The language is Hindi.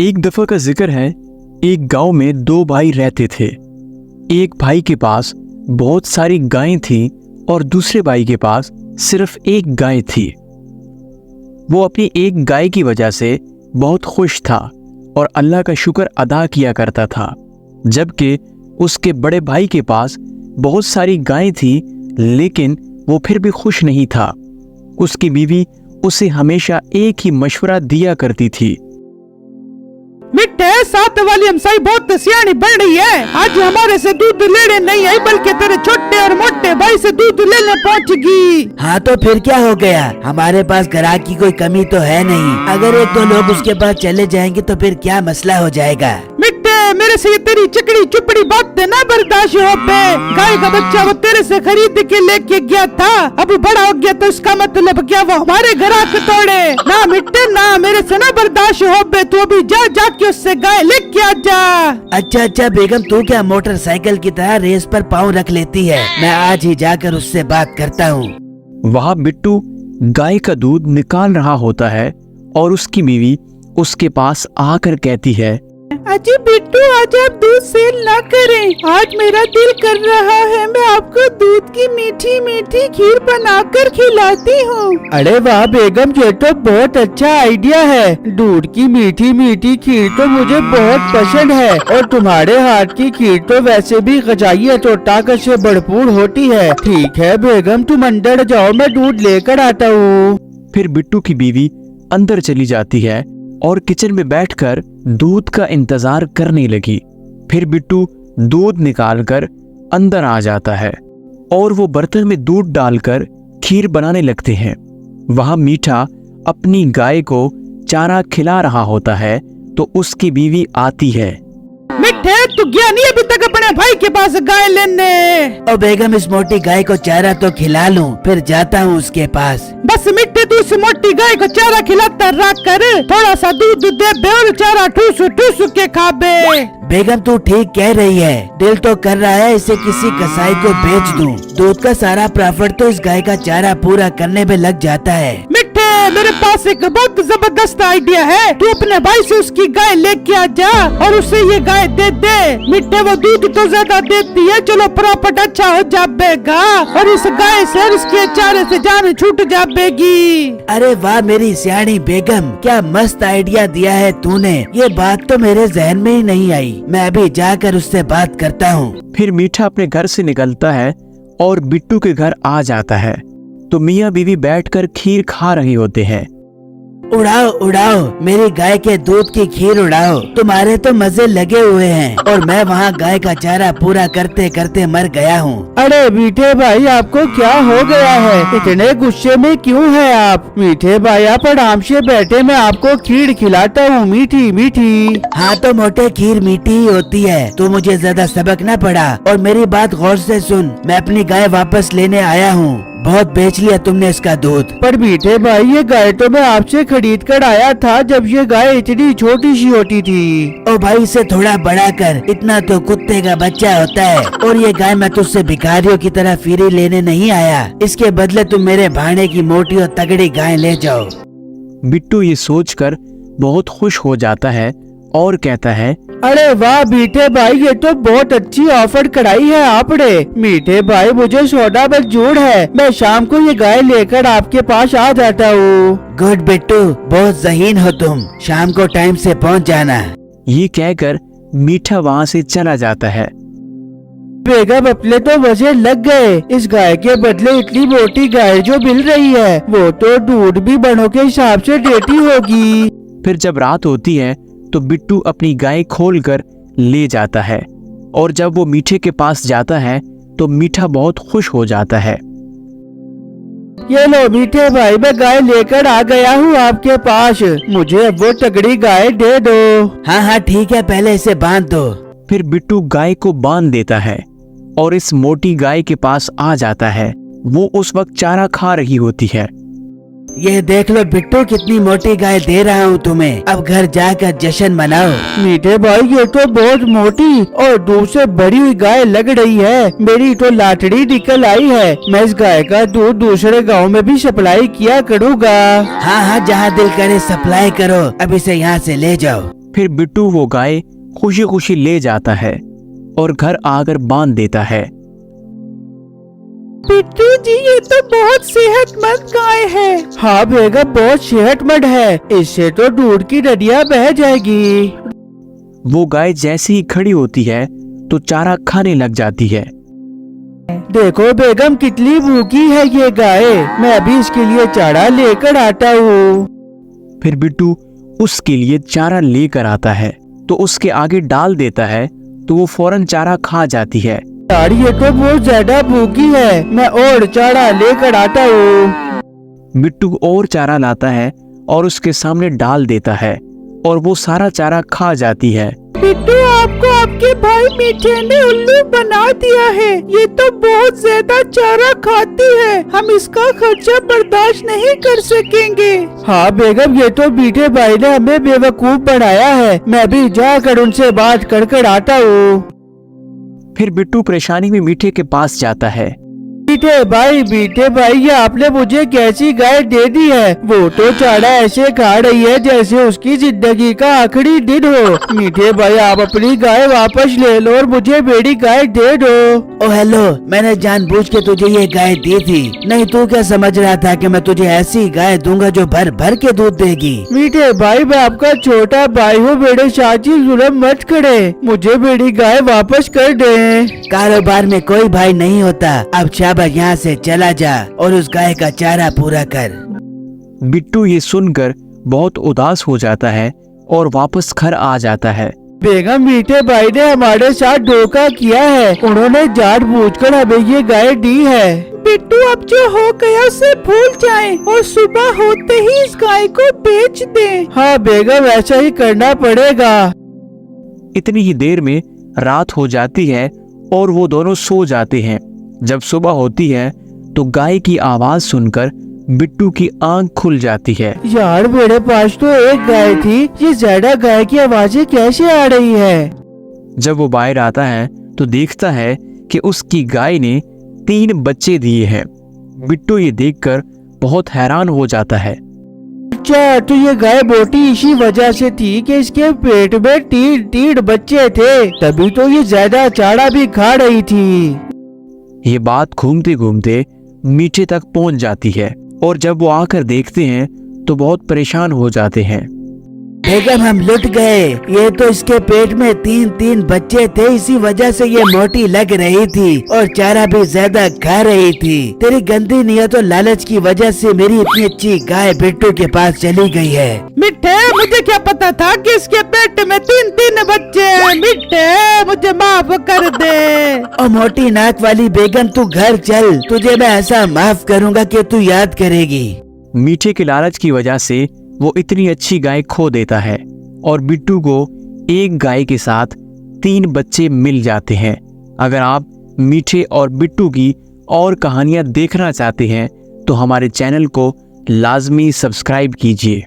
एक दफा का जिक्र है, एक गांव में दो भाई रहते थे। एक भाई के पास बहुत सारी गायें थी और दूसरे भाई के पास सिर्फ एक गाय थी। वो अपनी एक गाय की वजह से बहुत खुश था और अल्लाह का शुक्र अदा किया करता था, जबकि उसके बड़े भाई के पास बहुत सारी गायें थी लेकिन वो फिर भी खुश नहीं था। उसकी बीवी उसे हमेशा एक ही मशवरा दिया करती थी। मिठे, साथ वाली हमसाई बहुत सियानी बन रही है। आज हमारे से दूध लेने नहीं आई बल्कि तेरे छोटे और मोटे भाई से दूध लेने पहुंचेगी। हाँ तो फिर क्या हो गया, हमारे पास ग्राहक की कोई कमी तो है नहीं। अगर एक दो लोग उसके पास चले जाएंगे तो फिर क्या मसला हो जाएगा। मिठे, मेरे से ये तेरी चिकड़ी चुपड़ी बातें ना बर्दाश्त हो पे। गाय का बच्चा वो तेरे से खरीद के लेके गया था, अब बड़ा हो गया तो इसका मतलब क्या वो हमारे ग्राहक तोड़े? ना मिठे ना, मेरे से ना बर्दाश्त हो पे। तू अभी जा जाके उससे गाय लेके आ जा। अच्छा बेगम, तू क्या मोटरसाइकिल की तरह रेस पर पाँव रख लेती है? मैं आज ही जाकर उससे बात करता हूँ। वहाँ बिट्टू गाय का दूध निकाल रहा होता है और उसकी बीवी उसके पास आकर कहती है, अजी बिट्टू, आज आप दूध सेल ना करें। आज मेरा दिल कर रहा है मैं आपको दूध की मीठी मीठी खीर बनाकर खिलाती हूँ। अरे वाह बेगम, ये तो बहुत अच्छा आइडिया है। दूध की मीठी मीठी खीर तो मुझे बहुत पसंद है और तुम्हारे हाथ की खीर तो वैसे भी गजाइत और ताकत से भरपूर होती है। ठीक है बेगम, तुम अंदर जाओ, मैं दूध लेकर आता हूँ। फिर बिट्टू की बीवी अंदर चली जाती है और किचन में बैठकर दूध का इंतजार करने लगी। फिर बिट्टू दूध निकालकर अंदर आ जाता है और वो बर्तन में दूध डालकर खीर बनाने लगते हैं। वहां मीठा अपनी गाय को चारा खिला रहा होता है तो उसकी बीवी आती है। मिठे, तू गया नहीं अभी तक अपने भाई के पास गाय लेने? ओ बेगम, इस मोटी गाय को चारा तो खिला लूं, फिर जाता हूँ उसके पास। बस मिठे, तू इस मोटी गाय को चारा खिलाता रहा कर, थोड़ा सा दूध दे बे और चारा ठूस ठूस के खा बे। बेगम तू ठीक कह रही है, दिल तो कर रहा है इसे किसी कसाई को बेच दूं। दूध का सारा प्रॉफिट तो इस गाय का चारा पूरा करने में लग जाता है। मिठे, मेरे पास एक बहुत जबरदस्त आइडिया है। तू अपने भाई से उसकी गाय लेके आ जा और उसे ये गाय दे दे। मिठे, वो दूध तो ज्यादा देती है, चलो प्रॉफिट अच्छा हो जाएगा और इस गाय से और इसके चारे से जान छूट जाएगी। अरे वाह मेरी सियाणी बेगम, क्या मस्त आइडिया दिया है तूने। ये बात तो मेरे जहन में ही नहीं आई। मैं अभी जाकर उससे बात करता हूँ। फिर मीठा अपने घर से निकलता है और बिट्टू के घर आ जाता है तो मियाँ बीवी बैठकर खीर खा रहे होते हैं। उड़ाओ उड़ाओ, मेरी गाय के दूध की खीर उड़ाओ, तुम्हारे तो मजे लगे हुए हैं और मैं वहाँ गाय का चारा पूरा करते करते मर गया हूँ। अरे मीठे भाई, आपको क्या हो गया है? इतने गुस्से में क्यों हैं आप? मीठे भाई, आप आराम से बैठे, मैं आपको खीर खिलाता हूँ मीठी मीठी। हाँ तो मोटे, खीर मीठी ही होती है, तो मुझे ज्यादा सबक न पड़ा। और मेरी बात गौर से सुन, मैं अपनी गाय वापस लेने आया हूँ। बहुत बेच लिया तुमने इसका दूध। पर मीठे भाई, ये गाय तो मैं आपसे खरीद कर आया था जब ये गाय इतनी छोटी सी होती थी। ओ भाई, इसे थोड़ा बड़ा कर, इतना तो कुत्ते का बच्चा होता है। और ये गाय मैं तुझसे भिखारियों की तरह फ्री लेने नहीं आया, इसके बदले तुम मेरे भाणे की मोटी और तगड़ी गाय ले जाओ। बिट्टू ये सोचकर बहुत खुश हो जाता है और कहता है, अरे वाह मीठे भाई, ये तो बहुत अच्छी ऑफर कराई है आपने। मीठे भाई, मुझे सौदा मंजूर है, मैं शाम को ये गाय लेकर आपके पास आ जाता हूँ। गुड बिट्टू, बहुत ज़हीन हो तुम, शाम को टाइम से पहुँच जाना। ये कहकर मीठा वहाँ से चला जाता है। बेगम, अपने तो मजे लग गए। इस गाय के बदले इतनी मोटी गाय जो मिल रही है वो तो दूध भी बड़ों के हिसाब से देती होगी। फिर जब रात होती है तो बिट्टू अपनी गाय खोलकर ले जाता है और जब वो मीठे के पास जाता है तो मीठा बहुत खुश हो जाता है। ये लो मीठे भाई, मैं गाय लेकर आ गया हूँ आपके पास, मुझे अब वो तगड़ी गाय दे दो। हाँ हाँ ठीक है, पहले इसे बांध दो। फिर बिट्टू गाय को बांध देता है और इस मोटी गाय के पास आ जाता है। वो उस वक्त चारा खा रही होती है। ये देख लो बिट्टू, कितनी मोटी गाय दे रहा हूँ तुम्हें, अब घर जाकर जश्न मनाओ। मीठे भाई, ये तो बहुत मोटी और दूध से बड़ी हुई गाय लग रही है। मेरी तो लाटड़ी निकल आई है। मैं इस गाय का दूध दूसरे गांव में भी सप्लाई किया करूँगा। हाँ हाँ, जहाँ दिल करे सप्लाई करो, अब इसे यहाँ से ले जाओ। फिर बिट्टू वो गाय खुशी खुशी ले जाता है और घर आकर बांध देता है। बिट्टू जी, ये तो बहुत सेहतमंद गाय है। हाँ बेगम, बहुत सेहतमंद है, इससे तो दूध की नदियाँ बह जाएगी। वो गाय जैसे ही खड़ी होती है तो चारा खाने लग जाती है। देखो बेगम, कितनी भूखी है ये गाय, मैं अभी इसके लिए चारा लेकर आता हूँ। फिर बिट्टू उसके लिए चारा लेकर आता है तो उसके आगे डाल देता है तो वो फौरन चारा खा जाती है। यार ये तो बहुत ज्यादा भूखी है, मैं और चारा लेकर आता हूँ। बिट्टू और चारा लाता है और उसके सामने डाल देता है और वो सारा चारा खा जाती है। बिट्टू, आपको आपके भाई मीठे ने उल्लू बना दिया है। ये तो बहुत ज्यादा चारा खाती है, हम इसका खर्चा बर्दाश्त नहीं कर सकेंगे। हाँ बेगम, ये तो मीठे भाई ने हमें बेवकूफ बनाया है, मैं भी जाकर उनसे बात कर आता हूँ। फिर बिट्टू परेशानी में मीठे के पास जाता है। मीठे भाई, ये आपने मुझे कैसी गाय दे दी है? वो तो चारा ऐसे खा रही है जैसे उसकी जिंदगी का आखिरी दिन हो। मीठे भाई, आप अपनी गाय वापस ले लो और मुझे मेरी गाय दे दो। ओ हेलो, मैंने जानबूझ के तुझे ये गाय दी थी, नहीं तू क्या समझ रहा था कि मैं तुझे ऐसी गाय दूंगा जो भर भर के दूध देगी? मीठे भाई, मैं आपका छोटा भाई हूँ, मेरे साथ ही जुल्म मत करे, मुझे मेरी गाय वापस कर दे। कारोबार में कोई भाई नहीं होता, अब शाबाश यहाँ से चला जा और उस गाय का चारा पूरा कर। बिट्टू ये सुनकर बहुत उदास हो जाता है और वापस घर आ जाता है। बेगम, मीठे भाई ने हमारे साथ धोखा किया है, उन्होंने जानबूझकर हमें ये गाय दी है। बिट्टू, अब जो हो गया उसे भूल जाएं और सुबह होते ही इस गाय को बेच दें। हाँ बेगम, ऐसा ही करना पड़ेगा। इतनी ही देर में रात हो जाती है और वो दोनों सो जाते हैं। जब सुबह होती है तो गाय की आवाज सुनकर बिट्टू की आंख खुल जाती है। यार, मेरे पास तो एक गाय थी, ये ज्यादा गाय की आवाजें कैसे आ रही है? जब वो बाहर आता है तो देखता है कि उसकी गाय ने 3 बच्चे दिए हैं। बिट्टू ये देखकर बहुत हैरान हो जाता है। अच्छा, तो ये गाय मोटी इसी वजह से थी कि इसके पेट में 3 बच्चे थे, तभी तो ये ज्यादा चारा भी खा रही थी। ये बात घूमते घूमते मीठे तक पहुंच जाती है और जब वो आकर देखते हैं तो बहुत परेशान हो जाते हैं। बेगम, हम लुट गए, ये तो इसके पेट में 3 बच्चे थे, इसी वजह से ये मोटी लग रही थी और चारा भी ज्यादा खा रही थी। तेरी गंदी नियत और लालच की वजह से मेरी इतनी अच्छी गाय बिट्टू के पास चली गई है। मिठे, मुझे क्या पता था कि इसके पेट में 3 बच्चे हैं। मिठे, मुझे माफ कर दे। और मोटी नाक वाली बेगम, तू घर चल, तुझे मैं ऐसा माफ करूँगा कि तू याद करेगी। मीठे के लालच की वजह से वो इतनी अच्छी गाय खो देता है और बिट्टू को एक गाय के साथ 3 बच्चे मिल जाते हैं। अगर आप मीठे और बिट्टू की और कहानियां देखना चाहते हैं तो हमारे चैनल को लाजमी सब्सक्राइब कीजिए।